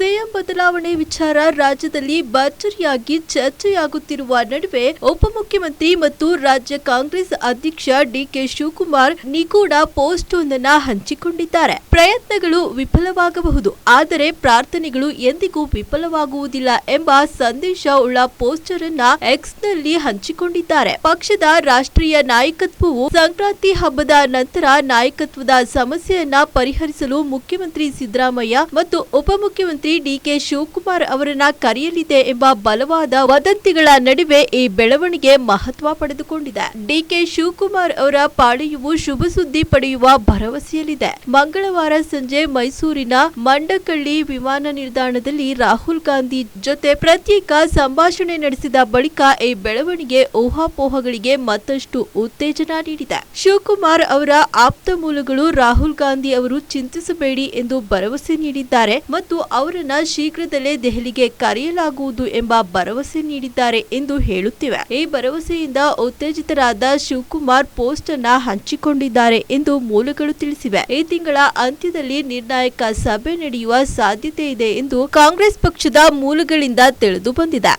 CM ಬದಲಾವಣೆ ವಿಚಾರ ರಾಜ್ಯದಲ್ಲಿ ಭರ್ಜರಿಯಾಗಿ ಚರ್ಚೆಯಾಗುತ್ತಿರುವ ನಡುವೆ ಉಪಮುಖ್ಯಮಂತ್ರಿ ಮತ್ತು ರಾಜ್ಯ ಕಾಂಗ್ರೆಸ್ ಅಧ್ಯಕ್ಷ ಡಿಕೆ ಶಿವಕುಮಾರ್ ನಿಗೂಢ ಪೋಸ್ಟ್ ಒಂದನ್ನ ಹಂಚಿಕೊಂಡಿದ್ದಾರೆ. ಪ್ರಯತ್ನಗಳು ವಿಫಲವಾಗಬಹುದು, ಆದರೆ ಪ್ರಾರ್ಥನೆಗಳು ಎಂದಿಗೂ ವಿಫಲವಾಗುವುದಿಲ್ಲ ಎಂಬ ಸಂದೇಶ ಉಳ್ಳ ಪೋಸ್ಟರ್ ಅನ್ನ ಎಕ್ಸ್ನಲ್ಲಿ ಹಂಚಿಕೊಂಡಿದ್ದಾರೆ. ಪಕ್ಷದ ರಾಷ್ಟ್ರೀಯ ನಾಯಕತ್ವವು ಸಂಕ್ರಾಂತಿ ಹಬ್ಬದ ನಂತರ ನಾಯಕತ್ವದ ಸಮಸ್ಯೆಯನ್ನ ಪರಿಹರಿಸಲು ಮುಖ್ಯಮಂತ್ರಿ ಸಿದ್ದರಾಮಯ್ಯ ಮತ್ತು ಉಪಮುಖ್ಯಮಂತ್ರಿ ಡಿಕೆ ಶಿವಕುಮಾರ್ ಅವರನ್ನ ಕರೆಯಲಿದೆ ಎಂಬ ಬಲವಾದ ವದಂತಿಗಳ ನಡುವೆ ಈ ಬೆಳವಣಿಗೆ ಮಹತ್ವ ಪಡೆದುಕೊಂಡಿದೆ. ಡಿಕೆ ಶಿವಕುಮಾರ್ ಅವರ ಪಾಳೆಯವು ಶುಭ ಸುದ್ದಿ ಪಡೆಯುವ ಭರವಸೆಯಲ್ಲಿದೆ. ಮಂಗಳವಾರ ಸಂಜೆ ಮೈಸೂರಿನ ಮಂಡಕಳ್ಳಿ ವಿಮಾನ ನಿಲ್ದಾಣದಲ್ಲಿ ರಾಹುಲ್ ಗಾಂಧಿ ಜೊತೆ ಪ್ರತ್ಯೇಕ ಸಂಭಾಷಣೆ ನಡೆಸಿದ ಬಳಿಕ ಈ ಬೆಳವಣಿಗೆ ಊಹಾಪೋಹಗಳಿಗೆ ಮತ್ತಷ್ಟು ಉತ್ತೇಜನ ನೀಡಿದೆ. ಶಿವಕುಮಾರ್ ಅವರ ಆಪ್ತ ಮೂಲಗಳು ರಾಹುಲ್ ಗಾಂಧಿ ಅವರು ಚಿಂತಿಸಬೇಡಿ ಎಂದು ಭರವಸೆ ನೀಡಿದ್ದಾರೆ ಮತ್ತು ಅವರನ್ನ ಶೀಘ್ರದಲ್ಲೇ ದೆಹಲಿಗೆ ಕರೆಯಲಾಗುವುದು ಎಂಬ ಭರವಸೆ ನೀಡಿದ್ದಾರೆ ಎಂದು ಹೇಳುತ್ತಿವೆ. ಈ ಭರವಸೆಯಿಂದ ಉತ್ತೇಜಿತರಾದ ಶಿವಕುಮಾರ್ ಪೋಸ್ಟ್ ಅನ್ನ ಹಂಚಿಕೊಂಡಿದ್ದಾರೆ ಎಂದು ಮೂಲಗಳು ತಿಳಿಸಿವೆ. ಈ ತಿಂಗಳ ಅಂತ್ಯದಲ್ಲಿ ನಿರ್ಣಾಯಕ ಸಭೆ ನಡೆಯುವ ಸಾಧ್ಯತೆ ಇದೆ ಎಂದು ಕಾಂಗ್ರೆಸ್ ಪಕ್ಷದ ಮೂಲಗಳಿಂದ ತಿಳಿದು ಬಂದಿದೆ.